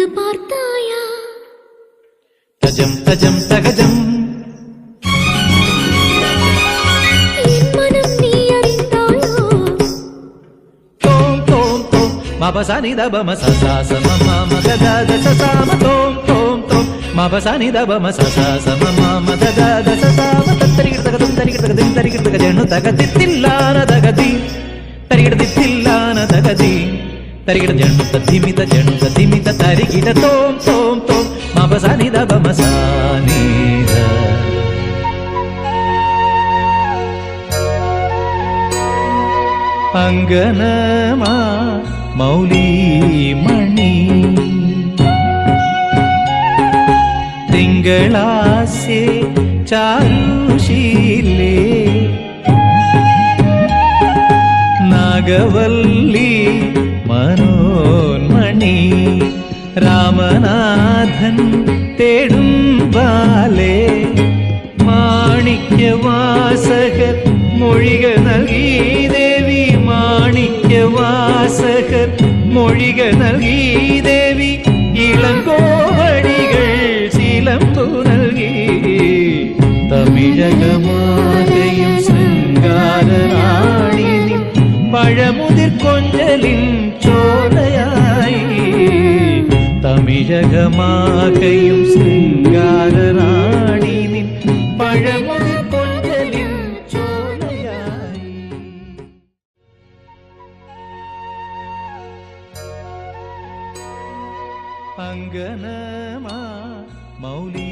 வந்து பார்த்தாயா தஜம் தஜம் தகஜம் என் மனம் நீ அறிந்தாயா தோம் தோம் தோம் மபசனி தபம சசாச மம கதத சசாம தோம் தோம் தோம் மபசனி தபம சசாச மம கதத சசாம தத்தரிகிடதகதம் தரிகிடதகதிம் தரிகிடதகஜனு தகதித்தில்லான தகதி தரிகிடதித்தில்லான தகதி தரிகிட ஜனு தத்திமித ஜனு தத்திமித தரிகிட தோம் தோம் தோம் மபசனி தபம சானித அங்கனமா மௌலி மணி ತಿಂಗಳಾಸೆ ಚಾರುಶೀಲೆ ನಾಗವಲ್ಲಿ മനോന്മണി രാമനാഥൻ തേടും ബാലേ മാണിക്യവാസകർ മൊഴിക നൽകി ദേവി മാണിക്യവാസകർ മൊഴിക നൽകി ദേവി ഇളങ്കോവടികൾ ചിലമ്പു നൽകി തമിഴകമാകയും ശൃംഗാരറാണി പഴമുതിർ കൊഞ്ചലിൻ ചോലയായി തമിഴകമാകയും ശൃംഗാരറാണി പഴമുതിർ കൊഞ്ചലിൻ ചോലയായി അങ്കനമാ മൗലി